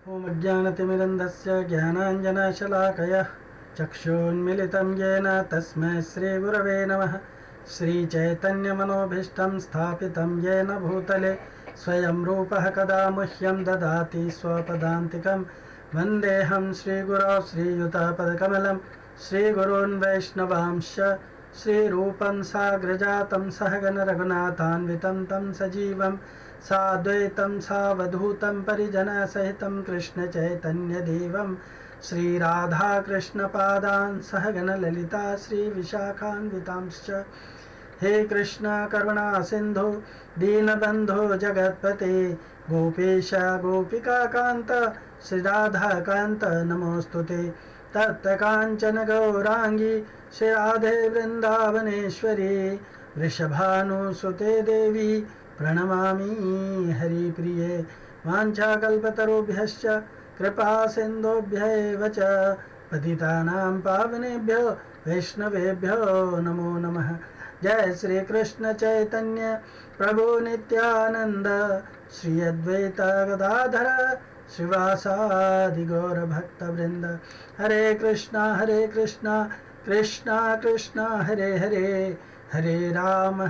ॐ अज्ञानतिमिरन्धस्य ज्ञानाञ्जनशलाकया चक्षुन्मिलितं येन तस्मै श्रीगुरवे नमः। श्रीचैतन्यमनोभीष्टं स्थापितं येन भूतले स्वयं रूपः कदा मह्यं ददाति स्वपदान्तिकं। वन्देऽहं श्रीगुरौ श्रीयुतापदकमलं श्रीगुरून् वैष्णवांश्च श्रीरूपं साग्रजातं सहगण रघुनाथान्वितं तं सजीवं साद्वैतं सावधूतं परिजनसहितं कृष्णचैतन्यदेवं श्रीराधाकृष्णपादान् सहगण ललिता श्रीविशाखान्वितांश्च। हे कृष्ण करुणा सिन्धु दीनबन्धो जगत्पते गोपेश गोपिकान्त श्रीराधाकान्त नमोऽस्तुते। तप्तकाञ्चन गौराङ्गी श्रीराधे वृन्दावनेश्वरी वृषभानुसुते देवी प्रणमामि हरिप्रिये। वाञ्छाकल्पतरुभ्यश्च कृपा सिन्धुभ्यैव च पतितानां पावनेभ्यो वैष्णवेभ्यो नमो नमः। जय श्री कृष्ण चैतन्य प्रभु नित्यानंद श्री अद्वैत गदाधर श्रीवासादि गौर भक्त वृंद। हरे कृष्णा कृष्णा कृष्णा हरे हरे, हरे राम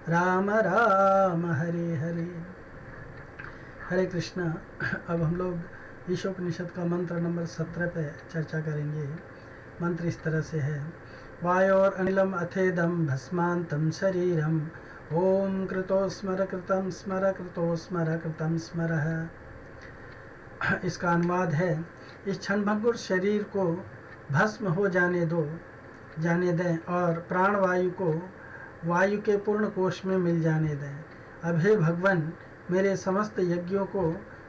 राम राम हरे हरे। हरे कृष्णा। अब हम लोग ईशोपनिषद का मंत्र नंबर 17 पे चर्चा करेंगे। मंत्र इस तरह से है। वायोर अनिलम अथेदम भस्मांतम शरीरम ओम कृतो स्मर कृतम स्मर कृतो स्मर कृतम स्मरः। इसका अनुवाद है, इस क्षणभंगुर शरीर को भस्म हो जाने दें और प्राणवायु को वायु के पूर्ण कोश में मिल जाने दें। अब हे भगवान, मेरे समस्त यज्ञों को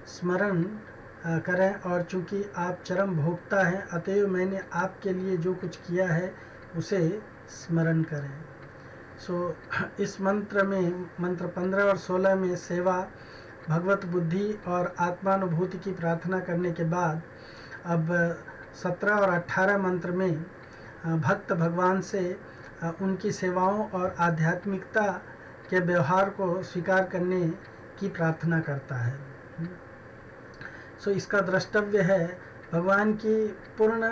स्मरण करें और चूंकि आप चरम भोक्ता हैं, अतएव मैंने आपके लिए जो कुछ किया है उसे स्मरण करें। इस मंत्र में, मंत्र 15 और 16 में सेवा, भगवत बुद्धि और आत्मानुभूति की प्रार्थना करने के बाद अब 17 और 18 मंत्र में भक्त भगवान से उनकी सेवाओं और आध्यात्मिकता के व्यवहार को स्वीकार करने की प्रार्थना करता है। इसका द्रष्टव्य है, भगवान की पूर्ण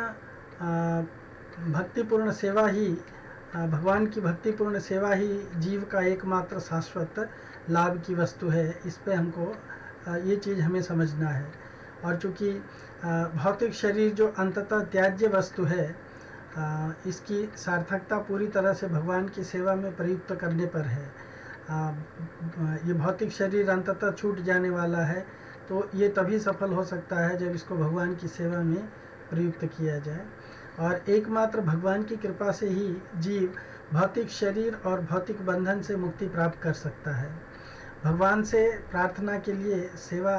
भक्तिपूर्ण सेवा ही, भगवान की भक्तिपूर्ण सेवा ही जीव का एकमात्र शाश्वत लाभ की वस्तु है। इस पे हमको ये चीज़ हमें समझना है। और चूँकि भौतिक शरीर जो अंततः त्याज्य वस्तु है, इसकी सार्थकता पूरी तरह से भगवान की सेवा में प्रयुक्त करने पर है। ये भौतिक शरीर अंततः छूट जाने वाला है, तो ये तभी सफल हो सकता है जब इसको भगवान की सेवा में प्रयुक्त किया जाए। और एकमात्र भगवान की कृपा से ही जीव भौतिक शरीर और भौतिक बंधन से मुक्ति प्राप्त कर सकता है। भगवान से प्रार्थना के लिए सेवा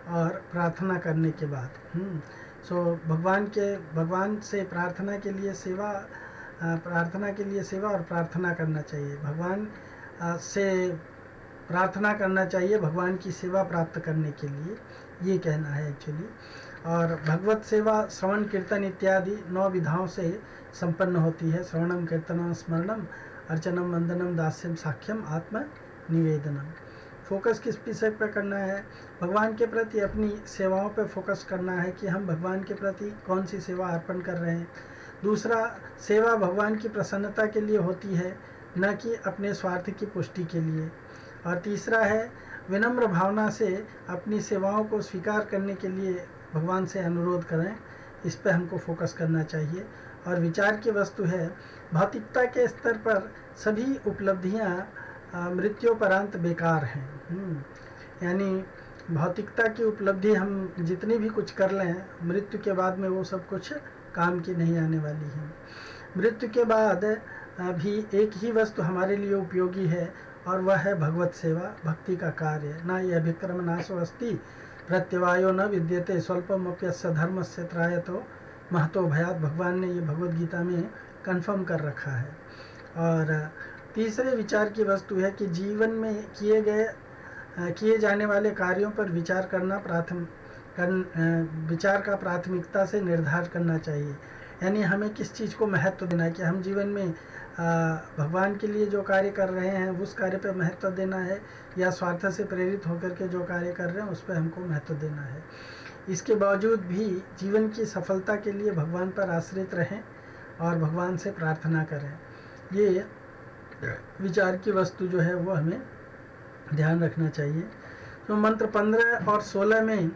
और प्रार्थना करने के बाद भगवान से प्रार्थना के लिए सेवा और प्रार्थना करना चाहिए। भगवान से प्रार्थना करना चाहिए भगवान की सेवा प्राप्त करने के लिए, ये कहना है एक्चुअली। और भगवत सेवा श्रवण कीर्तन इत्यादि 9 विधाओं से संपन्न होती है। श्रवणम कीर्तनम स्मरणम अर्चनम वंदनम दास्यम साख्यम आत्म निवेदनम। फोकस किस विषय पर करना है? भगवान के प्रति अपनी सेवाओं पर फोकस करना है कि हम भगवान के प्रति कौन सी सेवा अर्पण कर रहे हैं। दूसरा, सेवा भगवान की प्रसन्नता के लिए होती है, न कि अपने स्वार्थ की पुष्टि के लिए। और तीसरा है, विनम्र भावना से अपनी सेवाओं को स्वीकार करने के लिए भगवान से अनुरोध करें। इस पर हमको फोकस करना चाहिए। और विचार की वस्तु है, भौतिकता के स्तर पर सभी उपलब्धियां मृत्योपरांत बेकार हैं। यानी भौतिकता की उपलब्धि हम जितनी भी कुछ कर लें, मृत्यु के बाद में वो सब कुछ काम की नहीं आने वाली है। मृत्यु के बाद भी एक ही वस्तु हमारे लिए उपयोगी है, और वह है भगवत सेवा, भक्ति का कार्य। न यह विक्रम नाशो अस्ति प्रत्यवायो न विद्यते स्वल्पमप्यस्य धर्मस्य त्रायतो महतो भयात। भगवान ने ये भगवत गीता में कन्फर्म कर रखा है। और तीसरे विचार की वस्तु है कि जीवन में किए जाने वाले कार्यों पर विचार विचार का प्राथमिकता से निर्धारण करना चाहिए। यानी हमें किस चीज़ को महत्व देना है, कि हम जीवन में भगवान के लिए जो कार्य कर रहे हैं उस कार्य पर महत्व देना है, या स्वार्थ से प्रेरित होकर के जो कार्य कर रहे हैं उस पर हमको महत्व देना है। इसके बावजूद भी जीवन की सफलता के लिए भगवान पर आश्रित रहें और भगवान से प्रार्थना करें। ये विचार की वस्तु जो है वो हमें ध्यान रखना चाहिए। तो मंत्र 15 और 16 में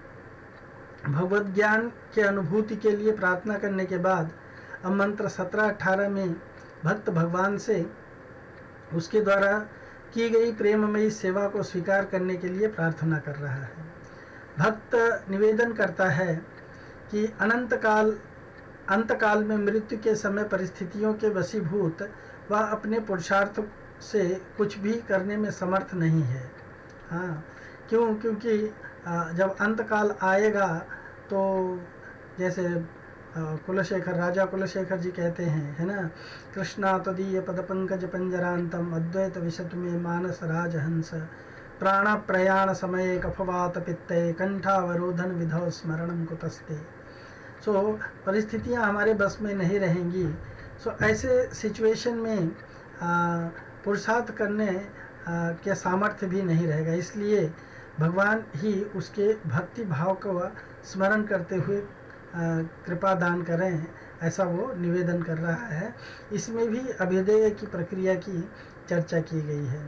भगवत ज्ञान के अनुभूति के लिए प्रार्थना करने के बाद अब मंत्र 17-18 में भक्त भगवान से उसके द्वारा की गई प्रेममयी सेवा को स्वीकार करने के लिए प्रार्थना कर रहा है। भक्त निवेदन करता है कि अंतकाल में मृत्यु के समय परिस्थितियों के वशीभूत वह अपने पुरुषार्थ से कुछ भी करने में समर्थ नहीं है। हाँ, क्योंकि जब अंतकाल आएगा तो जैसे कुलशेखर, राजा कुलशेखर जी कहते हैं, है ना, कृष्णा तदीय पद पंकज पंजरांतम अद्वैत विशतु में मानस राजहंस प्राण प्रयाण समय कफवात पित्ते कंठावरोधन विधौ स्मरणम कुतस्ते। सो परिस्थितियां हमारे बस में नहीं रहेंगी। सो ऐसे सिचुएशन में पुरुषार्थ करने के सामर्थ्य भी नहीं रहेगा। इसलिए भगवान ही उसके भक्ति भाव को स्मरण करते हुए कृपा दान करें, ऐसा वो निवेदन कर रहा है। इसमें भी अभ्युदय की प्रक्रिया की चर्चा की गई है।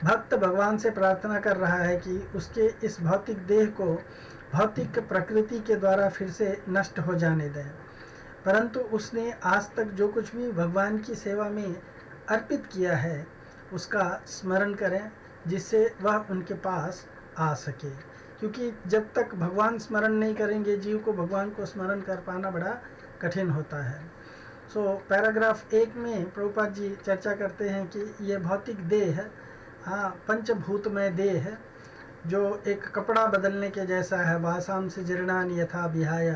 भक्त भगवान से प्रार्थना कर रहा है कि उसके इस भौतिक देह को भौतिक प्रकृति के द्वारा फिर से नष्ट हो जाने दें, परंतु उसने आज तक जो कुछ भी भगवान की सेवा में अर्पित किया है उसका स्मरण करें, जिससे वह उनके पास आ सके। क्योंकि जब तक भगवान स्मरण नहीं करेंगे, जीव को भगवान को स्मरण कर पाना बड़ा कठिन होता है। सो पैराग्राफ 1 में प्रभुपाद जी चर्चा करते हैं कि ये भौतिक देह, हाँ, पंचभूतमय देह है, जो एक कपड़ा बदलने के जैसा है। वासाम से जीर्णानि यथा विहाय,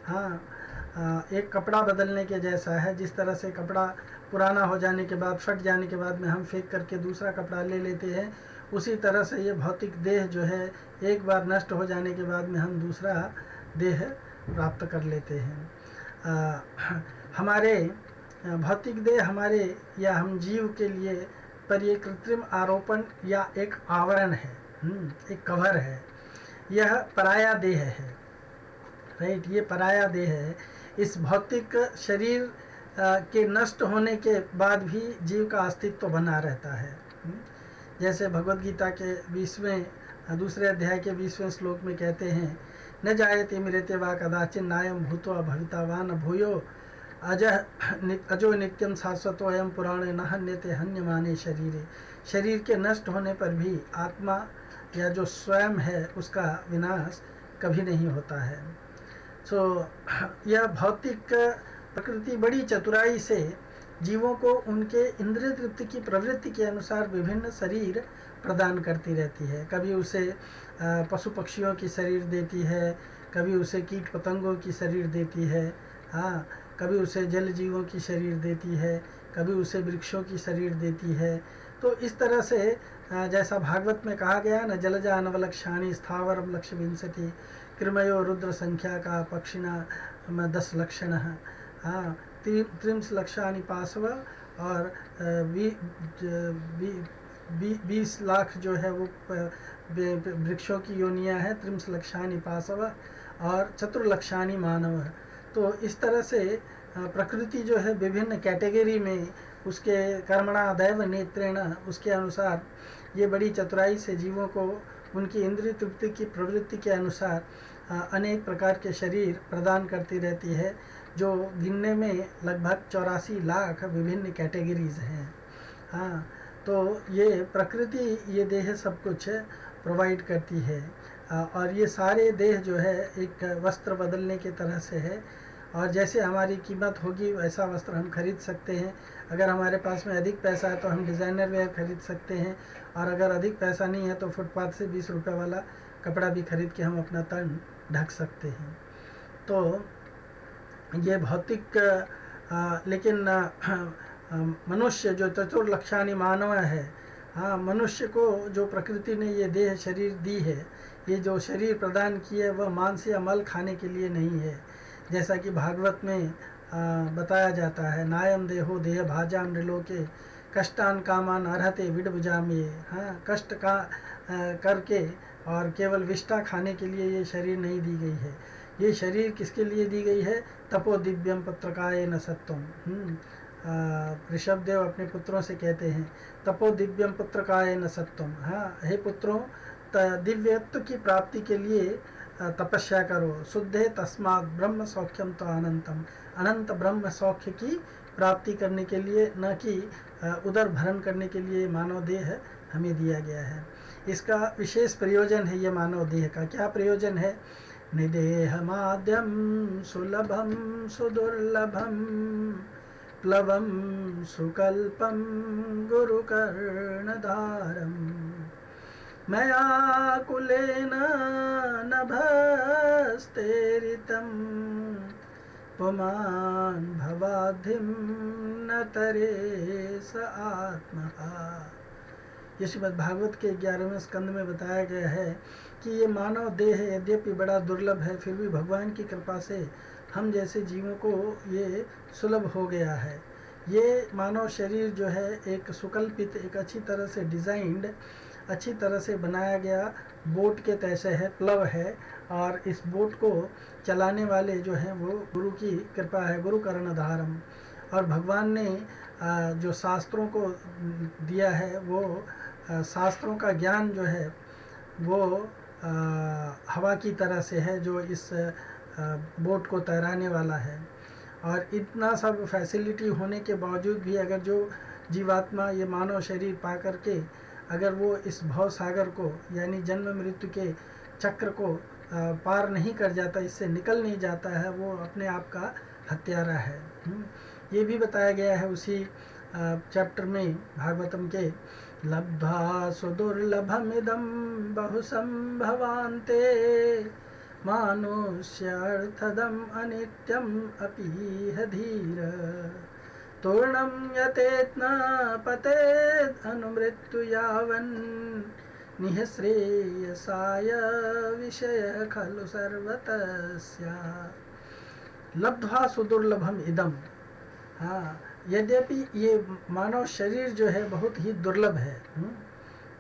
हाँ, एक कपड़ा बदलने के जैसा है। जिस तरह से कपड़ा पुराना हो जाने के बाद, फट जाने के बाद में हम फेंक करके दूसरा कपड़ा ले लेते हैं, उसी तरह से ये भौतिक देह जो है एक बार नष्ट हो जाने के बाद में हम दूसरा देह प्राप्त कर लेते हैं। हमारे भौतिक देह हमारे या हम जीव के लिए पर ये कृत्रिम आरोपण या एक आवरण है, एक कवर है। यह पराया देह है, राइट, ये पराया देह है। इस भौतिक शरीर के नष्ट होने के बाद भी जीव का अस्तित्व बना रहता है। जैसे भगवद गीता के 20वें दूसरे अध्याय के 20वें श्लोक में कहते हैं, न जायते मृत्य वा कदाचिन नायम भूत्वा भवितावान भूयो अजो नित्यम शाश्वतो अयम पुराणे न हन्यते हन्यमाने शरीरे। शरीर के नष्ट होने पर भी आत्मा या जो स्वयं है उसका विनाश कभी नहीं होता है। सो यह भौतिक प्रकृति बड़ी चतुराई से जीवों को उनके इंद्रिय तृप्ति की प्रवृत्ति के अनुसार विभिन्न शरीर प्रदान करती रहती है। कभी उसे पशु पक्षियों की शरीर देती है, कभी उसे कीट पतंगों की शरीर देती है, हाँ, कभी उसे जल जीवों की शरीर देती है, कभी उसे वृक्षों की शरीर देती है। तो इस तरह से जैसा भागवत में कहा गया न, जलजा अनवलक्षाणी स्थावरम लक्ष्य विंशति कृमयो रुद्र संख्या का पक्षिणा 10 लक्षण, हाँ, 30 लक्षानि पाशव, और 20 लाख जो है वो वृक्षों की योनियां हैं, 30 लक्षानि पाशव और 4 लक्षानि मानव। तो इस तरह से प्रकृति जो है विभिन्न कैटेगरी में उसके कर्मणा दैव नेत्रेण, उसके अनुसार ये बड़ी चतुराई से जीवों को उनकी इंद्रिय तृप्ति की प्रवृत्ति के अनुसार अनेक प्रकार के शरीर प्रदान करती रहती है, जो गिनने में लगभग 84 लाख विभिन्न कैटेगरीज हैं। हाँ, तो ये प्रकृति ये देह सब कुछ प्रोवाइड करती है, और ये सारे देह जो है एक वस्त्र बदलने की तरह से है, और जैसे हमारी कीमत होगी वैसा वस्त्र हम खरीद सकते हैं। अगर हमारे पास में अधिक पैसा है तो हम डिज़ाइनर वेयर खरीद सकते हैं, और अगर अधिक पैसा नहीं है तो फुटपाथ से 20 रुपये वाला कपड़ा भी खरीद के हम अपना तन ढक सकते हैं। तो ये भौतिक लेकिन मनुष्य जो 4 लक्षानि मानव है, हाँ, मनुष्य को जो प्रकृति ने ये देह शरीर दी है, ये जो शरीर प्रदान की है वह मांस या मल खाने के लिए नहीं है। जैसा कि भागवत में बताया जाता है, नायम देहो देह भाजा नृलोके कष्टान कामान अर्हते विडभुजाम्ये। हाँ, कष्ट का करके और केवल विष्ठा खाने के लिए ये शरीर नहीं दी गई है। ये शरीर किसके लिए दी गई है? तपो दिव्यम पुत्रकाय न सत्वम। ऋषभदेव अपने पुत्रों से कहते हैं, तपो दिव्यम पुत्रकाय न सत्वम। हाँ, हे पुत्रों, दिव्यत्व की प्राप्ति के लिए तपस्या करो। शुद्धे तस्मात् ब्रह्म सौख्यम तो अनंतम। अनंत ब्रह्म सौख्य की प्राप्ति करने के लिए, न कि उदर भरण करने के लिए मानव देह हमें दिया गया है। इसका विशेष प्रयोजन है ये मानव देह का। क्या प्रयोजन है? निदेहमाद्यम सुलभम सुदुर्लभम प्लवम सुकल्पम गुरुकर्णधारम मया कुलेन नभस्तेरितं पुमान् भवाधिं न तरे स आत्महा। ये श्रीमद् भागवत के 11वें स्कंद में बताया गया है कि ये मानव देह यद्यपि बड़ा दुर्लभ है, फिर भी भगवान की कृपा से हम जैसे जीवों को ये सुलभ हो गया है। ये मानव शरीर जो है एक सुकल्पित, एक अच्छी तरह से डिज़ाइंड, अच्छी तरह से बनाया गया बोट के तैसे है, प्लव है। और इस बोट को चलाने वाले जो हैं वो गुरु की कृपा है, गुरु कर्णधारम। और भगवान ने जो शास्त्रों को दिया है, वो शास्त्रों का ज्ञान जो है वो हवा की तरह से है, जो इस बोट को तैराने वाला है। और इतना सब फैसिलिटी होने के बावजूद भी अगर जो जीवात्मा ये मानव शरीर पा करके अगर वो इस भव सागर को, यानी जन्म मृत्यु के चक्र को पार नहीं कर जाता, इससे निकल नहीं जाता है, वो अपने आप का हत्यारा है। ये भी बताया गया है उसी चैप्टर में भागवतम के, लब्ध्वा सुदुर्लभमिदं बहुसंभवान्ते मानुष्यार्थदम् अनित्यम् अपीह धीर तूर्णं यतेत् न पतेद् अनुमृत्यु यावन् निःश्रेयसाय विषय खलु सर्वतस्या। लब्ध्वा सुदुर्लभम इदम। हाँ, यद्यपि ये मानव शरीर जो है बहुत ही दुर्लभ है।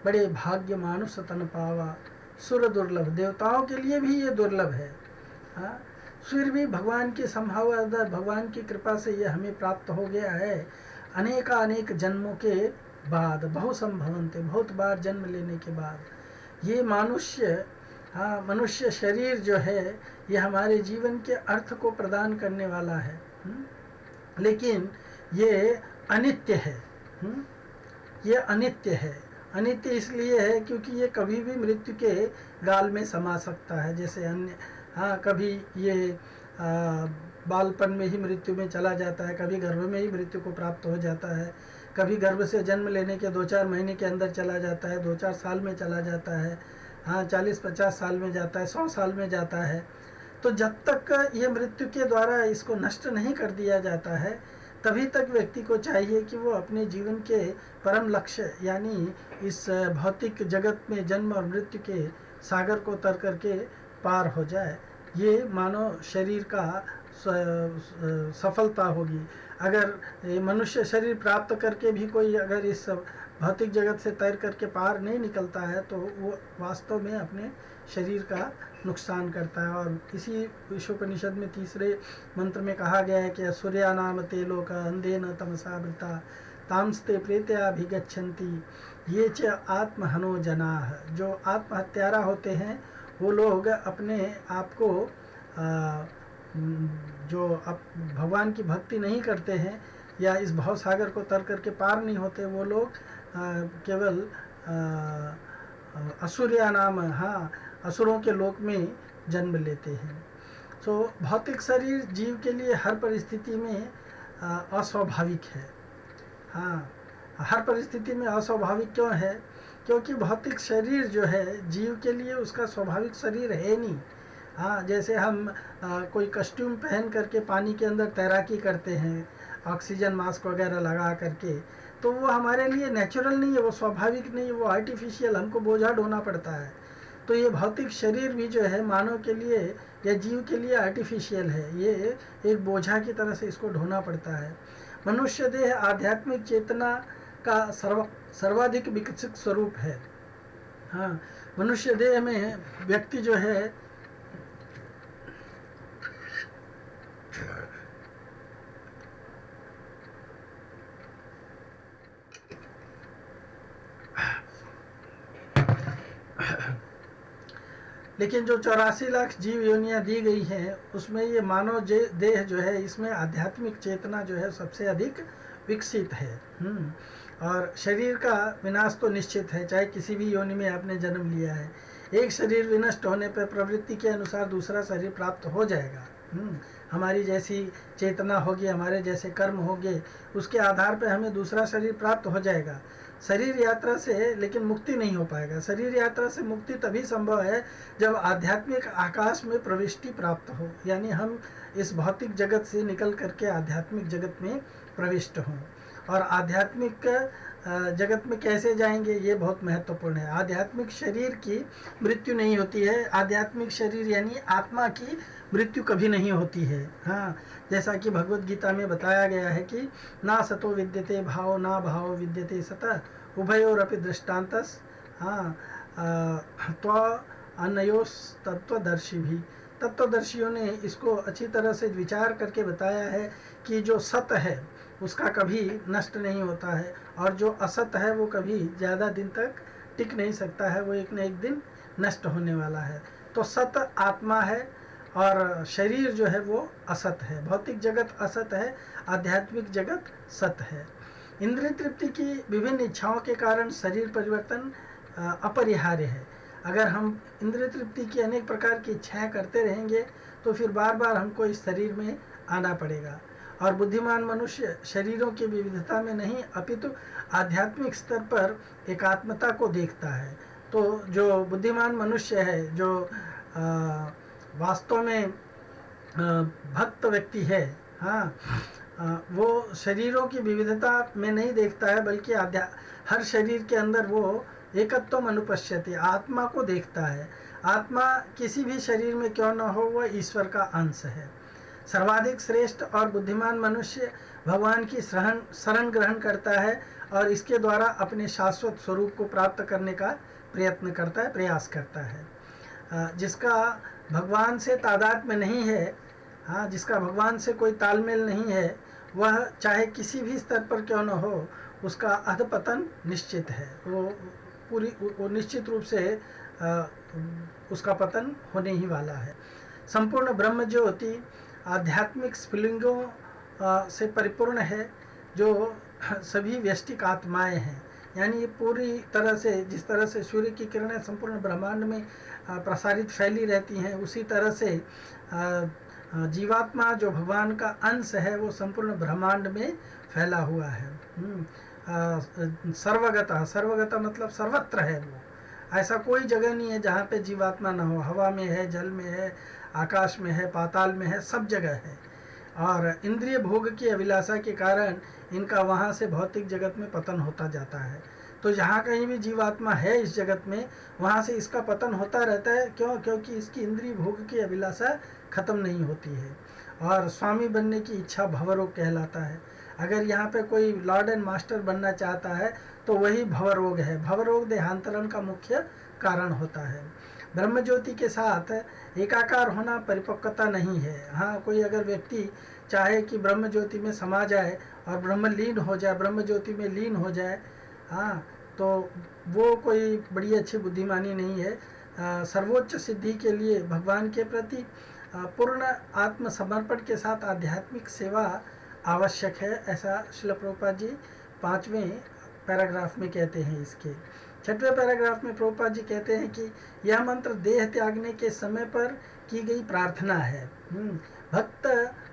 बड़े भाग्य मानुष तन पावा सुर दुर्लभ। देवताओं के लिए भी ये दुर्लभ है। हाँ, फिर भी भगवान की संभावना, भगवान की कृपा से ये हमें प्राप्त हो गया है। अनेक जन्मों के बाद, बहुसंभवन्ते, बहुत बार जन्म लेने के बाद ये मनुष्य शरीर जो है ये हमारे जीवन के अर्थ को प्रदान करने वाला है। लेकिन ये अनित्य है। ये अनित्य है। अनित्य इसलिए है क्योंकि ये कभी भी मृत्यु के गाल में समा सकता है। जैसे अन्य, कभी ये बालपन में ही मृत्यु में चला जाता है, कभी गर्भ में ही मृत्यु को प्राप्त हो जाता है, कभी गर्भ से जन्म लेने के 2-4 महीने के अंदर चला जाता है, 2-4 साल में चला जाता है, 40-50 साल में जाता है, 100 साल में जाता है। तो जब तक ये मृत्यु के द्वारा इसको नष्ट नहीं कर दिया जाता है, तभी तक व्यक्ति को चाहिए कि वो अपने जीवन के परम लक्ष्य, यानी इस भौतिक जगत में जन्म और मृत्यु के सागर को तर करके पार हो जाए। ये मानव शरीर का सफलता होगी। अगर मनुष्य शरीर प्राप्त करके भी कोई अगर इस भौतिक जगत से तैर करके पार नहीं निकलता है तो वो वास्तव में अपने शरीर का नुकसान करता है। और इसी विश्वोपनिषद में 3रे मंत्र में कहा गया है कि सूर्या नाम ते लोक अंधेन तमसावृता तामस्ते प्रेत्याभिगच्छन्ति ये च आत्महनो जनाः। जो आत्महत्यारा होते हैं वो लोग अपने आप को जो भगवान की भक्ति नहीं करते हैं या इस भव सागर को तर करके पार नहीं होते, वो लोग केवल असुर्या नाम, असुरों के लोक में जन्म लेते हैं। तो भौतिक शरीर जीव के लिए हर परिस्थिति में अस्वाभाविक है। हर परिस्थिति में अस्वाभाविक क्यों है? क्योंकि भौतिक शरीर जो है जीव के लिए उसका स्वाभाविक शरीर है नहीं। जैसे हम कोई कस्ट्यूम पहन करके पानी के अंदर तैराकी करते हैं, ऑक्सीजन मास्क वगैरह लगा करके, तो वो हमारे लिए नेचुरल नहीं है, वो स्वाभाविक नहीं है, वो आर्टिफिशियल, हमको बोझा ढोना पड़ता है। तो ये भौतिक शरीर भी जो है मानव के लिए या जीव के लिए आर्टिफिशियल है, ये एक बोझा की तरह से इसको ढोना पड़ता है। मनुष्य देह आध्यात्मिक चेतना का सर्वाधिक विकसित स्वरूप है। हाँ, मनुष्य देह में व्यक्ति जो है लेकिन जो 84 लाख जीव योनियां दी गई हैं उसमें ये मानव देह जो है इसमें आध्यात्मिक चेतना जो है सबसे अधिक विकसित है। और शरीर का विनाश तो निश्चित है, चाहे किसी भी योनि में आपने जन्म लिया है। एक शरीर विनष्ट होने पर प्रवृत्ति के अनुसार दूसरा शरीर प्राप्त हो जाएगा। हमारी जैसी चेतना होगी, हमारे जैसे कर्म होंगे, उसके आधार पर हमें दूसरा शरीर प्राप्त हो जाएगा। शरीर यात्रा से लेकिन मुक्ति नहीं हो पाएगा। शरीर यात्रा से मुक्ति तभी संभव है जब आध्यात्मिक आकाश में प्रविष्टि प्राप्त हो, यानी हम इस भौतिक जगत से निकल करके आध्यात्मिक जगत में प्रविष्ट हों। और आध्यात्मिक जगत में कैसे जाएंगे, ये बहुत महत्वपूर्ण है। आध्यात्मिक शरीर की मृत्यु नहीं होती है। आध्यात्मिक शरीर यानी आत्मा की मृत्यु कभी नहीं होती है। हाँ, जैसा कि भगवत गीता में बताया गया है कि ना सतो विद्यते भाव ना भाव विद्यते सत उभयोरपि दृष्टान्तस। हाँ, त्व अन्योस तत्वदर्शी भी, तत्वदर्शियों ने इसको अच्छी तरह से विचार करके बताया है कि जो सत है उसका कभी नष्ट नहीं होता है, और जो असत है वो कभी ज़्यादा दिन तक टिक नहीं सकता है, वो एक न एक दिन नष्ट होने वाला है। तो सत आत्मा है और शरीर जो है वो असत है। भौतिक जगत असत है, आध्यात्मिक जगत सत है। इंद्रिय तृप्ति की विभिन्न इच्छाओं के कारण शरीर परिवर्तन अपरिहार्य है। अगर हम इंद्रिय तृप्ति की अनेक प्रकार की इच्छाएं करते रहेंगे तो फिर बार बार हमको इस शरीर में आना पड़ेगा। और बुद्धिमान मनुष्य शरीरों की विविधता में नहीं अपितु आध्यात्मिक स्तर पर एकात्मता को देखता है। तो जो बुद्धिमान मनुष्य है, जो वास्तव में भक्त व्यक्ति है, हाँ, वो शरीरों की विविधता में नहीं देखता है, बल्कि हर शरीर के अंदर वो एकत्वम अनुपश्यति, आत्मा को देखता है। आत्मा किसी भी शरीर में क्यों न हो, वह ईश्वर का अंश है। सर्वाधिक श्रेष्ठ और बुद्धिमान मनुष्य भगवान की शरण ग्रहण करता है और इसके द्वारा अपने शाश्वत स्वरूप को प्राप्त करने का प्रयत्न करता है, प्रयास करता है। जिसका भगवान से तादात्म्य नहीं है, हाँ, जिसका भगवान से कोई तालमेल नहीं है, वह चाहे किसी भी स्तर पर क्यों न हो, उसका अधपतन निश्चित है। वो निश्चित रूप से उसका पतन होने ही वाला है। संपूर्ण ब्रह्म ज्योति आध्यात्मिक स्फुलिंगों से परिपूर्ण है, जो सभी व्यष्टिक आत्माएं हैं। यानी ये पूरी तरह से, जिस तरह से सूर्य की किरणें संपूर्ण ब्रह्मांड में प्रसारित फैली रहती हैं, उसी तरह से जीवात्मा जो भगवान का अंश है वो संपूर्ण ब्रह्मांड में फैला हुआ है। सर्वगता, सर्वगता मतलब सर्वत्र है वो। ऐसा कोई जगह नहीं है जहाँ पे जीवात्मा ना हो। हवा में है, जल में है, आकाश में है, पाताल में है, सब जगह है। और इंद्रिय भोग की अभिलाषा के कारण इनका वहाँ से भौतिक जगत में पतन होता जाता है। तो जहाँ कहीं भी जीवात्मा है इस जगत में, वहाँ से इसका पतन होता रहता है। क्यों? क्योंकि इसकी इंद्रिय भोग की अभिलाषा खत्म नहीं होती है। और स्वामी बनने की इच्छा भवरोग कहलाता है। अगर यहाँ पे कोई लॉर्ड एंड मास्टर बनना चाहता है तो वही भवरोग है। भवरोग देहांतरण का मुख्य कारण होता है। ब्रह्म ज्योति के साथ एकाकार होना परिपक्वता नहीं है। हाँ, कोई अगर व्यक्ति चाहे कि ब्रह्म ज्योति में समा जाए और ब्रह्म लीन हो जाए, ब्रह्म ज्योति में लीन हो जाए, हाँ, तो वो कोई बड़ी अच्छी बुद्धिमानी नहीं है। सर्वोच्च सिद्धि के लिए भगवान के प्रति पूर्ण आत्मसमर्पण के साथ आध्यात्मिक सेवा आवश्यक है, ऐसा श्रील प्रभुपाद जी 5वें पैराग्राफ में कहते हैं। इसके 6वें पैराग्राफ में प्रभुपाद जी कहते हैं कि यह मंत्र देह त्यागने के समय पर की गई प्रार्थना है। भक्त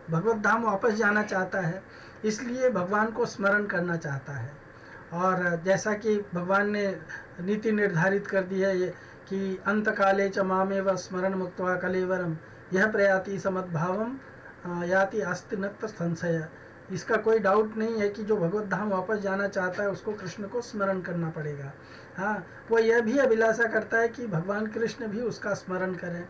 भगवत धाम वापस जाना चाहता है, इसलिए भगवान को स्मरण करना चाहता है। और जैसा कि भगवान ने नीति निर्धारित कर दी है कि अंतकाले च मामेव स्मरण मुक्त्वा कलेवरम यह प्रयाति समद्भावम याति अस्ति नत्र संशय। इसका कोई डाउट नहीं है कि जो भगवत धाम वापस जाना चाहता है उसको कृष्ण को स्मरण करना पड़ेगा। हाँ, वो यह भी अभिलाषा करता है कि भगवान कृष्ण भी उसका स्मरण करें।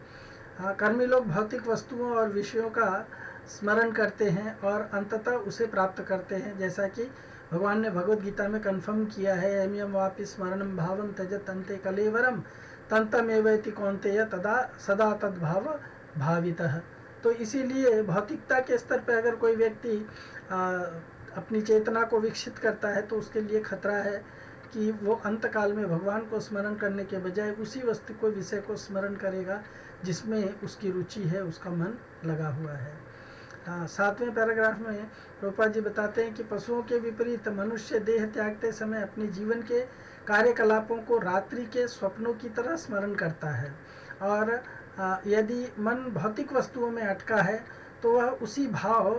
हाँ, कर्मी लोग भौतिक वस्तुओं और विषयों का स्मरण करते हैं और अंततः उसे प्राप्त करते हैं, जैसा कि भगवान ने भगवत गीता में कन्फर्म किया है, एमियम वापि स्मरणम भावम त्यजत अन्ते कलेवरम तंतमेवैति कौन्तेय तदा सदा तद्भाव भावितः। तो इसीलिए भौतिकता के स्तर पर अगर कोई व्यक्ति अपनी चेतना को विकसित करता है तो उसके लिए खतरा है कि वो अंतकाल में भगवान को स्मरण करने के बजाय उसी वस्तु को, विषय को स्मरण करेगा जिसमें उसकी रुचि है, उसका मन लगा हुआ है। 7वें पैराग्राफ में प्रभुपाद जी बताते हैं कि पशुओं के विपरीत मनुष्य देह त्यागते समय अपने जीवन के कार्यकलापों को रात्रि के स्वप्नों की तरह स्मरण करता है, और यदि मन भौतिक वस्तुओं में अटका है तो वह उसी भाव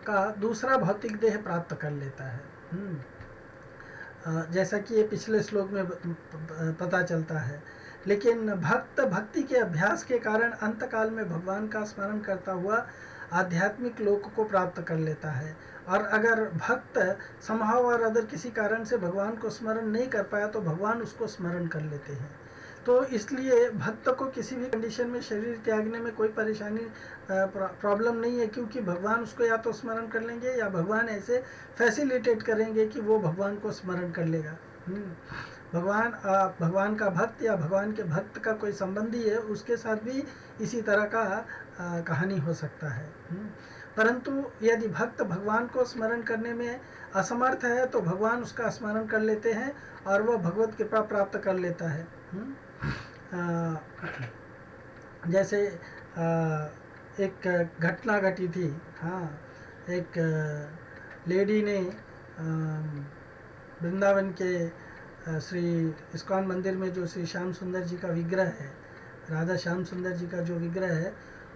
का दूसरा भौतिक देह प्राप्त कर लेता है। जैसा कि ये पिछले श्लोक में पता चलता है। लेकिन भक्त भक्ति के अभ्यास के कारण अंतकाल में भगवान का स्मरण करता हुआ आध्यात्मिक लोक को प्राप्त कर लेता है, और अगर भक्त समहाव और अदर किसी कारण से भगवान को स्मरण नहीं कर पाया तो भगवान उसको स्मरण कर लेते हैं। तो इसलिए भक्त को किसी भी कंडीशन में शरीर त्यागने में कोई परेशानी, प्रॉब्लम नहीं है, क्योंकि भगवान उसको या तो स्मरण कर लेंगे या भगवान ऐसे फैसिलिटेट करेंगे कि वो भगवान को स्मरण कर लेगा। भगवान का भक्त या भगवान के भक्त का कोई संबंधी है, उसके साथ भी इसी तरह का कहानी हो सकता है। परंतु यदि भक्त भगवान को स्मरण करने में असमर्थ है तो भगवान उसका स्मरण कर लेते हैं और वह भगवत कृपा प्राप्त कर लेता है। जैसे एक घटना घटी थी। एक लेडी ने वृंदावन के श्री इस्कॉन मंदिर में जो श्री श्याम सुंदर जी का विग्रह है, राधा श्याम सुंदर जी का जो विग्रह है,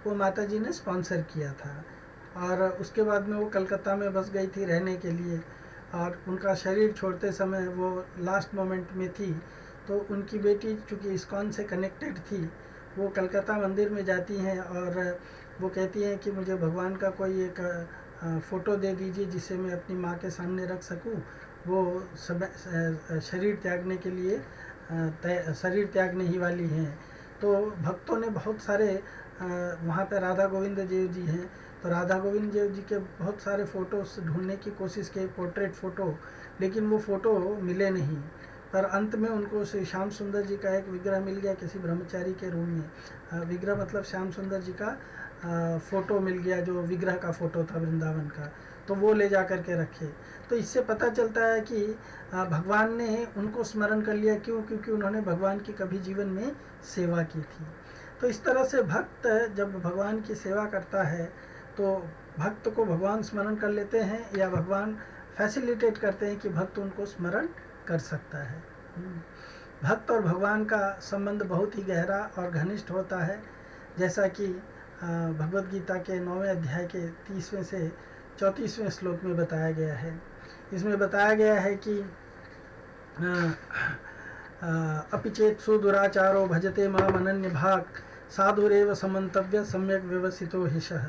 वो माता जी ने स्पॉन्सर किया था, और उसके बाद में वो कलकत्ता में बस गई थी रहने के लिए, और उनका शरीर छोड़ते समय वो लास्ट मोमेंट में थी। तो उनकी बेटी चूँकि इस्कॉन से कनेक्टेड थी, वो कलकत्ता मंदिर में जाती हैं और वो कहती हैं कि मुझे भगवान का कोई एक फ़ोटो दे दीजिए जिसे मैं अपनी माँ के सामने रख सकूं। वो शरीर त्यागने के लिए शरीर त्यागने ही वाली हैं। तो भक्तों ने बहुत सारे वहाँ पे राधा गोविंद देव जी हैं, तो राधा गोविंद देव जी के बहुत सारे फ़ोटोज़ ढूंढने की कोशिश की, पोर्ट्रेट फ़ोटो, लेकिन वो फ़ोटो मिले नहीं। पर अंत में उनको श्री श्याम सुंदर जी का एक विग्रह मिल गया किसी ब्रह्मचारी के रूम में। विग्रह मतलब श्याम सुंदर जी का फ़ोटो मिल गया, जो विग्रह का फ़ोटो था वृंदावन का, तो वो ले जा कर के रखे। तो इससे पता चलता है कि भगवान ने उनको स्मरण कर लिया। क्यों? क्योंकि उन्होंने भगवान की कभी जीवन में सेवा की थी। तो इस तरह से भक्त जब भगवान की सेवा करता है तो भक्त को भगवान स्मरण कर लेते हैं, या भगवान फैसिलिटेट करते हैं कि भक्त उनको स्मरण कर सकता है। भक्त और भगवान का संबंध बहुत ही गहरा और घनिष्ठ होता है, जैसा कि भगवद गीता के 9वें अध्याय के 30वें से 34वें श्लोक में बताया गया है। इसमें बताया गया है कि अपिचेत सुदुराचारो भजते माम अनन्य भाग साधुरेव समन्तव्य सम्यक व्यवसितो हिषः।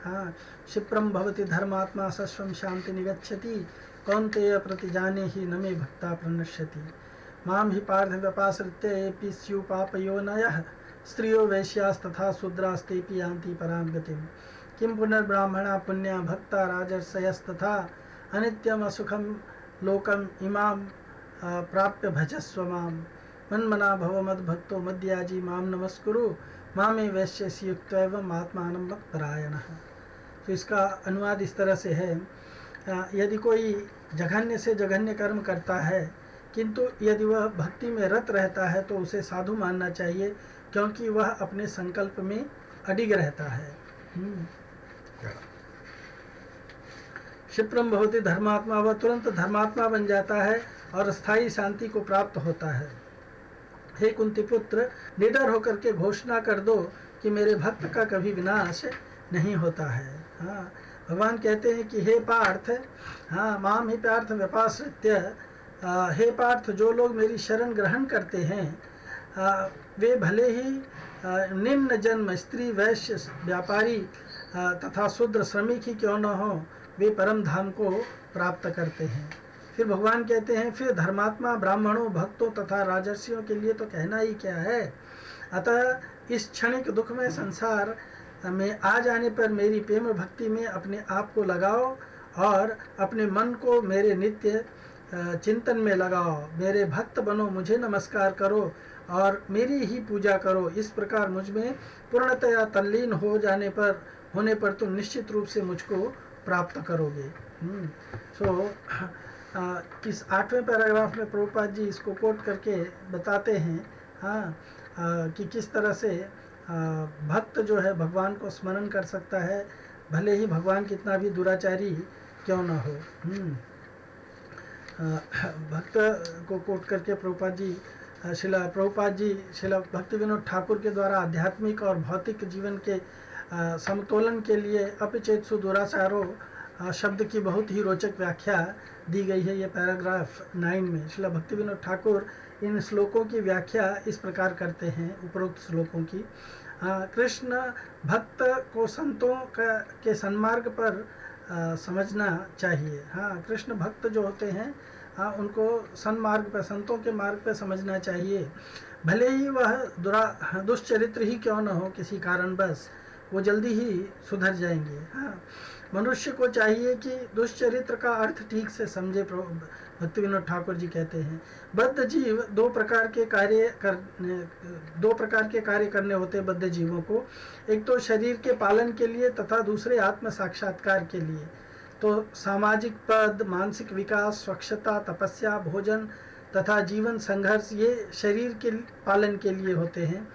क्षिप्रम भवति धर्मात्मा सस्वं शांति निगच्छति कौन्तेय प्रतिजाने ही न मे भक्ता प्रणश्यति। माम ही पार्थ व्यपाश्रित्य एपि स्युः पापयोनयः स्त्रियो वैश्यास्तथा शूद्रास्तेपि यान्ति परां गतिं। किं पुनर्ब्राह्मणा पुण्या भक्ता राजर्षयस्तथा अनित्यम असुखम लोकम इमां प्राप्य भजस्व मां। मन्मना भव मद्भक्तो मद्याजी मां नमस्कुरु मामे वैश्यसि युक्तैवम् आत्मानं मत्परायणः। तो इसका अनुवाद इस तरह से है, यदि कोई जघन्य से जघन्य कर्म करता है किंतु यदि वह भक्ति में रत रहता है तो उसे साधु मानना चाहिए, क्योंकि वह अपने संकल्प में अडिग रहता है। क्षिप्रम भवति धर्मात्मा, वह तुरंत धर्मात्मा बन जाता है और स्थायी शांति को प्राप्त होता है। हे कुंती पुत्र, निडर होकर के घोषणा कर दो कि मेरे भक्त का कभी विनाश नहीं होता है। भगवान कहते हैं कि हे पार्थ, माम ही पार्थ व्यपाश्रित्य, हे पार्थ, जो लोग मेरी शरण ग्रहण करते हैं वे भले ही निम्न जन्म स्त्री वैश्य व्यापारी तथा शूद्र श्रमिक ही क्यों न हो, वे परम धाम को प्राप्त करते हैं। फिर भगवान कहते हैं, फिर धर्मात्मा ब्राह्मणों भक्तों तथा राजर्षियों के लिए तो कहना ही क्या है। अतः इस क्षणिक दुख में संसार में आ जाने पर मेरी प्रेम भक्ति में अपने आप को लगाओ और अपने मन को मेरे नित्य चिंतन में लगाओ। मेरे भक्त बनो, मुझे नमस्कार करो और मेरी ही पूजा करो। इस प्रकार मुझ में पूर्णतया तल्लीन होने पर तुम निश्चित रूप से मुझको प्राप्त करोगे। सो किस 8वें पैराग्राफ में प्रभुपाद जी इसको कोट करके बताते हैं, हाँ, कि किस तरह से भक्त जो है भगवान को स्मरण कर सकता है, भले ही भगवान कितना भी दुराचारी क्यों ना हो। भक्त को कोट करके शिला भक्ति विनोद ठाकुर के द्वारा आध्यात्मिक और भौतिक जीवन के समतोलन के लिए अपिचेतसु दुराचारो शब्द की बहुत ही रोचक व्याख्या दी गई है। ये पैराग्राफ 9 में शिला भक्ति विनोद ठाकुर इन श्लोकों की व्याख्या इस प्रकार करते हैं, उपरोक्त श्लोकों की। कृष्ण भक्त को संतों के सन्मार्ग पर समझना चाहिए। हाँ, कृष्ण भक्त जो होते हैं, हाँ, उनको सन्मार्ग पर, संतों के मार्ग पर समझना चाहिए। भले ही वह दुष्चरित्र ही क्यों न हो, किसी कारणवश वो जल्दी ही सुधर जाएंगे। हाँ, मनुष्य को चाहिए कि दुष्चरित्र का अर्थ ठीक से समझे। भक्ति विनोद ठाकुर जी कहते हैं, बद्ध जीव दो प्रकार के कार्य करने होते हैं बद्ध जीवों को। एक तो शरीर के पालन के लिए तथा दूसरे आत्म साक्षात्कार के लिए। तो सामाजिक पद, मानसिक विकास, स्वच्छता, तपस्या, भोजन तथा जीवन संघर्ष ये शरीर के पालन के लिए होते हैं।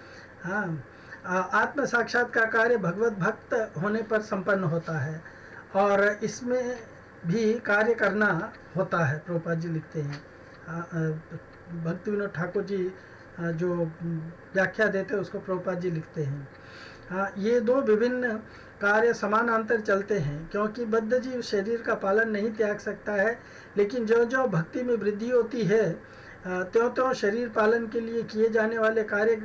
हाँ, आत्म साक्षात्कार कार्य भगवत भक्त होने पर संपन्न होता है और इसमें भी कार्य करना होता है। प्रभुपाद जी लिखते हैं, भक्ति विनोद ठाकुर जी जो व्याख्या देते हैं उसको प्रभुपाद जी लिखते हैं। हाँ, ये दो विभिन्न कार्य समानांतर चलते हैं, क्योंकि बद्ध जीव शरीर का पालन नहीं त्याग सकता है, लेकिन जो जो भक्ति में वृद्धि होती है त्यों त्यों शरीर पालन के लिए किए जाने वाले कार्य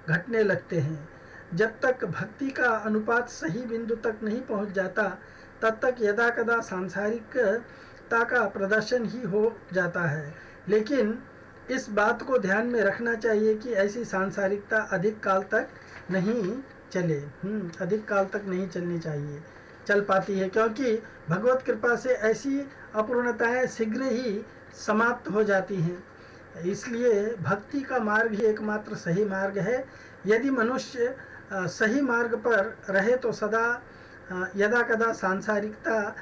घटने लगते हैं। जब तक भक्ति का अनुपात सही बिंदु तक नहीं पहुंच जाता, तब तक यदा कदा सांसारिकता का प्रदर्शन ही हो जाता है। लेकिन इस बात को ध्यान में रखना चाहिए कि ऐसी सांसारिकता अधिक काल तक नहीं चलनी चाहिए, चल पाती है, क्योंकि भगवत कृपा से ऐसी अपूर्णताएं शीघ्र ही समाप्त हो जाती हैं। इसलिए भक्ति का मार्ग ही एकमात्र सही मार्ग है। यदि मनुष्य सही मार्ग पर रहे तो सदा यदा कदा सांसारिकता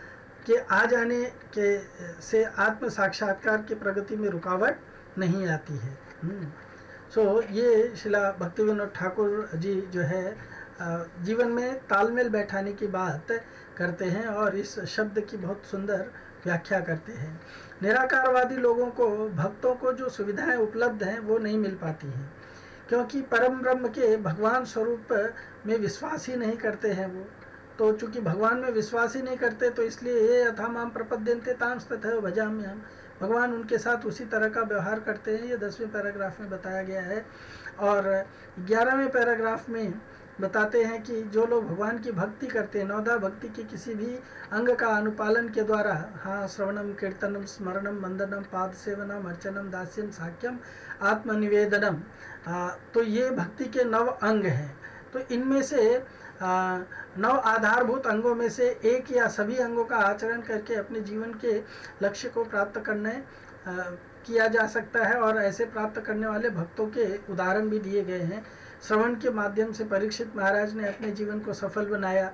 के आ जाने के से आत्म साक्षात्कार की प्रगति में रुकावट नहीं आती है। ये शिला भक्ति विनोद ठाकुर जी जो है जीवन में तालमेल बैठाने की बात करते हैं और इस शब्द की बहुत सुंदर व्याख्या करते हैं। निराकारवादी लोगों को, भक्तों को जो सुविधाएं उपलब्ध हैं वो नहीं मिल पाती हैं, क्योंकि परम ब्रह्म के भगवान स्वरूप में विश्वास ही नहीं करते हैं वो। तो चूंकि भगवान में विश्वास ही नहीं करते, तो इसलिए ये यथा माम प्रपद्यन्ते तांस तथैव भजाम्यहम्, भगवान उनके साथ उसी तरह का व्यवहार करते हैं। ये 10वें पैराग्राफ में बताया गया है। और 11वें पैराग्राफ में बताते हैं कि जो लोग भगवान की भक्ति करते हैं, नवधा भक्ति के किसी भी अंग का अनुपालन के द्वारा, हाँ, श्रवणम, कीर्तनम, स्मरणम, वंदनम, पाद सेवनम, अर्चनम, दास्यम, साख्यम, आत्मनिवेदनम, तो ये भक्ति के 9 अंग हैं। तो इनमें से 9 आधारभूत अंगों में से एक या सभी अंगों का आचरण करके अपने जीवन के लक्ष्य को प्राप्त किया जा सकता है। और ऐसे प्राप्त करने वाले भक्तों के उदाहरण भी दिए गए हैं। श्रवण के माध्यम से परीक्षित महाराज ने अपने जीवन को सफल बनाया,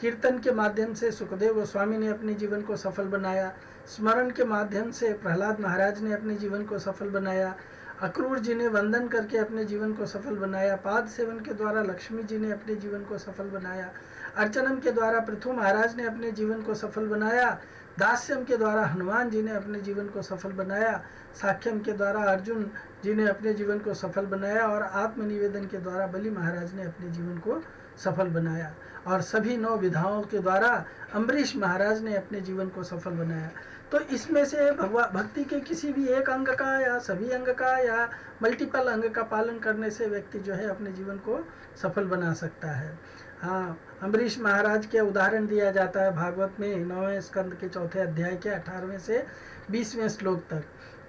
कीर्तन के माध्यम से सुखदेव गोस्वामी ने अपने जीवन को सफल बनाया, स्मरण के माध्यम से प्रहलाद महाराज ने अपने जीवन को सफल बनाया, अक्रूर जी ने वंदन करके अपने जीवन को सफल बनाया, पाद सेवन के द्वारा लक्ष्मी जी ने अपने जीवन को सफल बनाया, अर्चनम के द्वारा पृथु महाराज ने अपने जीवन को सफल बनाया, दास्यम के द्वारा हनुमान जी ने अपने जीवन को सफल बनाया, साख्यम के द्वारा अर्जुन जी ने अपने जीवन को सफल बनाया और आत्मनिवेदन के द्वारा बलि महाराज ने अपने जीवन को सफल बनाया। और सभी 9 विधाओं के द्वारा अम्बरीश महाराज ने अपने जीवन को सफल बनाया। तो इसमें से भक्ति के किसी भी एक अंग का या सभी अंग का या मल्टीपल अंग का पालन करने से व्यक्ति जो है अपने जीवन को सफल बना सकता है। हाँ, अम्बरीश महाराज के उदाहरण दिया जाता है भागवत में 9वें स्कंद के 4थे अध्याय के 18वें से 20वें श्लोक तक।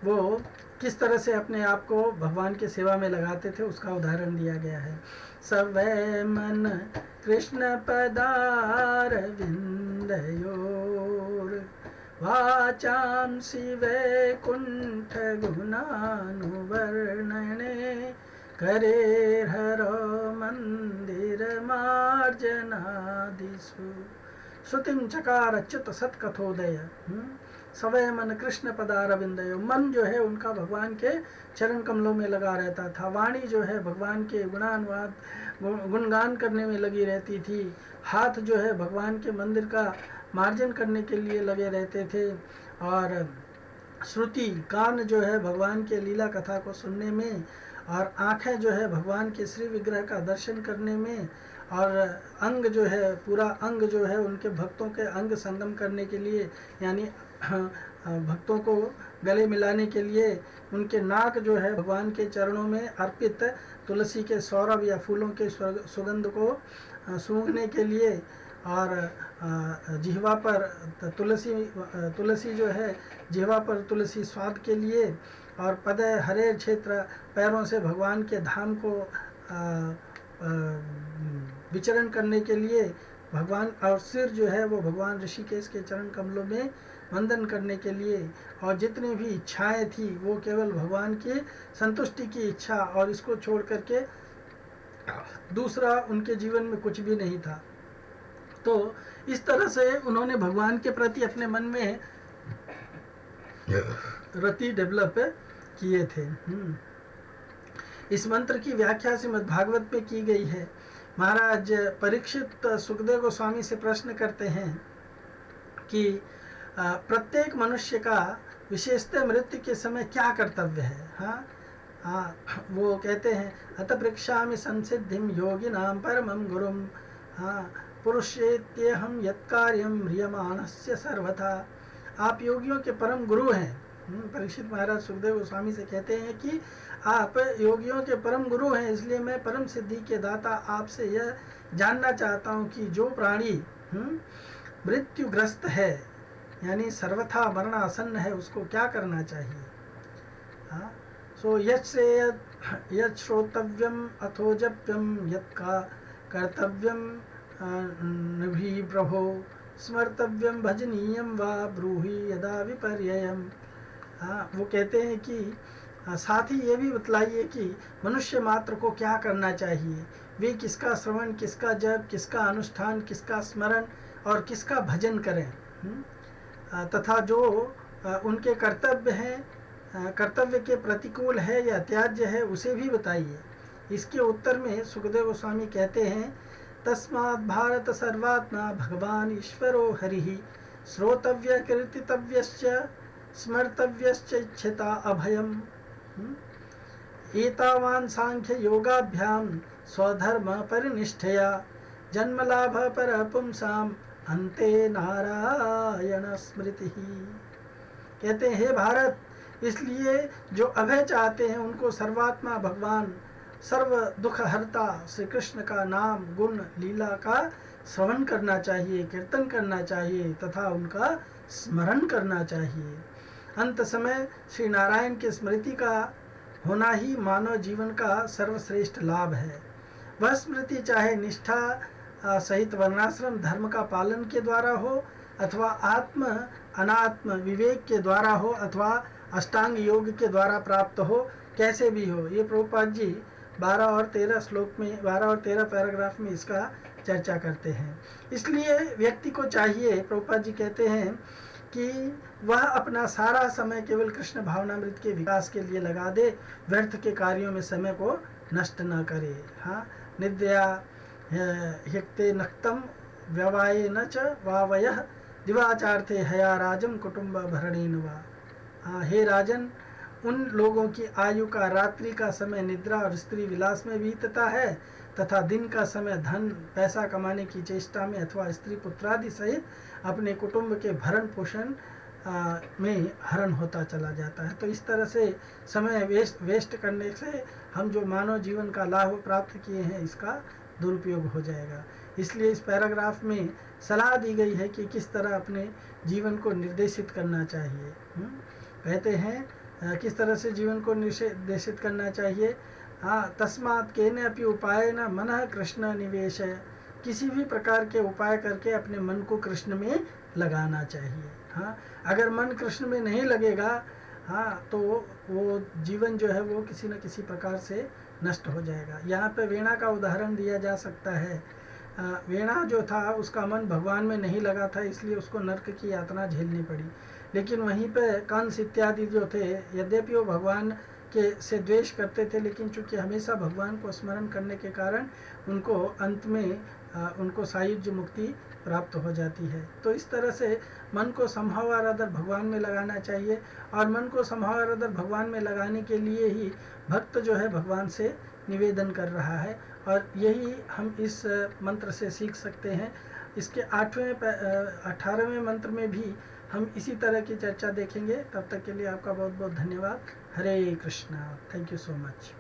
वो किस तरह से अपने आप को भगवान के सेवा में लगाते थे उसका उदाहरण दिया गया है। सवै मन कृष्ण पदार विंदयोर वाचांसि वैकुण्ठ गुणानुवर्णने करेर्हरो मंदिरमार्जनादिषु श्रुतिं चकार अच्युत सत्कथोदय। सवय मन कृष्ण पदारविंदय। मन जो है उनका भगवान के चरण कमलों में लगा रहता था। वाणी जो है भगवान के गुणानुवाद गुणगान करने में लगी रहती थी। हाथ जो है भगवान के मंदिर का मार्जन करने के लिए लगे रहते थे। और श्रुति कान जो है भगवान के लीला कथा को सुनने में, और आँखें जो है भगवान के श्री विग्रह का दर्शन करने में, और अंग जो है पूरा अंग जो है उनके भक्तों के अंग संगम करने के लिए, यानी भक्तों को गले मिलाने के लिए उनके नाक जो है भगवान के चरणों में अर्पित तुलसी के सौरभ या फूलों के सुगंध को सूंघने के लिए, और जिह्वा पर तुलसी जो है जिह्वा पर तुलसी स्वाद के लिए, और पद हरे क्षेत्र पैरों से भगवान के धाम को विचरण करने के लिए भगवान, और सिर जो है वो भगवान ऋषिकेश के चरण कमलों में वंदन करने के लिए, और जितनी भी इच्छाएं थी वो केवल भगवान की संतुष्टि की इच्छा, और इसको छोड़ करके दूसरा उनके जीवन में कुछ भी नहीं था। तो इस तरह से उन्होंने भगवान के प्रति अपने मन में रति डेवलप किए थे। इस मंत्र की व्याख्या श्रीमद्भागवत में की गई है। महाराज परीक्षित सुखदेव गोस्वामी से प्रश्न करते हैं कि प्रत्येक मनुष्य का विशेषतः मृत्यु के समय क्या कर्तव्य है। वो कहते हैं अत पृक्षामि संसिद्धिम योगिनां परमं गुरुम पुरुषेत्यहं यत्कार्यं म्रियमाणस्य सर्वथा। आप योगियों के परम गुरु हैं। परीक्षित महाराज सुखदेव गोस्वामी से कहते हैं कि आप योगियों के परम गुरु हैं, इसलिए मैं परम सिद्धि के दाता आपसे यह जानना चाहता हूँ कि जो प्राणी मृत्युग्रस्त है, यानी सर्वथा मरणासन्न है, उसको क्या करना चाहिए। सो यत् श्रोतव्यम अथोजप्यम यत्का कर्तव्यम नभि प्रभो स्मर्तव्यम भजनीयम वा ब्रूहि यदा विपर्ययम। वो कहते हैं कि साथ ही ये भी बतलाइए कि मनुष्य मात्र को क्या करना चाहिए, वे किसका श्रवण, किसका जप, किसका अनुष्ठान, किसका स्मरण और किसका भजन करें, तथा जो उनके कर्तव्य हैं, कर्तव्य के प्रतिकूल है या त्याज्य है, उसे भी बताइए। इसके उत्तर में सुखदेव गोस्वामी कहते हैं तस्मात् भारत सर्वात्मा भगवान ईश्वरो हरिः श्रोतव्य कीर्तितव्यश्च स्मर्तव्यश्च इच्छता अभयम्। एतावान् सांख्य योगाभ्याम स्वधर्म परिनिष्ठया जन्मलाभ पर पुंसाम अन्ते नारायण स्मृति। कहते हैं हे भारत, इसलिए जो अभय चाहते हैं उनको सर्वात्मा भगवान सर्व दुख हरता श्री कृष्ण का नाम गुण लीला का श्रवण करना चाहिए, कीर्तन करना चाहिए तथा उनका स्मरण करना चाहिए। अंत समय श्री नारायण की स्मृति का होना ही मानव जीवन का सर्वश्रेष्ठ लाभ है। वह स्मृति चाहे निष्ठा सहित वर्णाश्रम धर्म का पालन के द्वारा हो, अथवा आत्म अनात्म विवेक के द्वारा हो, अथवा अष्टांग योग के द्वारा प्राप्त हो, कैसे भी हो। ये प्रभुपाद जी 12 और 13 श्लोक में 12 और 13 पैराग्राफ में इसका चर्चा करते हैं। इसलिए व्यक्ति को चाहिए, प्रभुपाद जी कहते हैं कि वह अपना सारा समय केवल कृष्ण भावनामृत के विकास के लिए लगा दे, व्यर्थ के कार्यों में समय को नष्ट न करे। निद्या ह्यक्ते नक्तम व्यवाये न च वावयः दिवाचार्थे हया राजम कुटुंब भरणेन वा। हे राजन, उन लोगों की आयु का रात्रि का समय निद्रा और स्त्री विलास में बीतता है, तथा दिन का समय धन पैसा कमाने की चेष्टा में अथवा स्त्री पुत्रादि सहित अपने कुटुंब के भरण पोषण में हरण होता चला जाता है। तो इस तरह से समय वेस्ट करने से हम जो मानव जीवन का लाभ प्राप्त किए हैं इसका दुरुपयोग हो जाएगा। इसलिए इस पैराग्राफ में सलाह दी गई है कि किस तरह अपने जीवन को निर्देशित करना चाहिए। कहते हैं किस तरह से जीवन को निर्देशित करना चाहिए। तस्मात् केनापि उपायेन मनः कृष्ण निवेश, किसी भी प्रकार के उपाय करके अपने मन को कृष्ण में लगाना चाहिए। हाँ, अगर मन कृष्ण में नहीं लगेगा, हाँ, तो वो जीवन जो है वो किसी न किसी प्रकार से नष्ट हो जाएगा। यहाँ पे वीणा का उदाहरण दिया जा सकता है। वीणा जो था उसका मन भगवान में नहीं लगा था, इसलिए उसको नर्क की यातना झेलनी पड़ी। लेकिन वहीं पे कंस इत्यादि जो थे, यद्यपि वो भगवान के से द्वेष करते थे, लेकिन चूंकि हमेशा भगवान को स्मरण करने के कारण उनको अंत में उनको सायुज्य मुक्ति प्राप्त हो जाती है। तो इस तरह से मन को समहाव और अदर भगवान में लगाना चाहिए, और मन को समहाव और अदर भगवान में लगाने के लिए ही भक्त जो है भगवान से निवेदन कर रहा है, और यही हम इस मंत्र से सीख सकते हैं। इसके 18वें मंत्र में भी हम इसी तरह की चर्चा देखेंगे। तब तक के लिए आपका बहुत बहुत धन्यवाद। Hare Krishna. Thank you so much.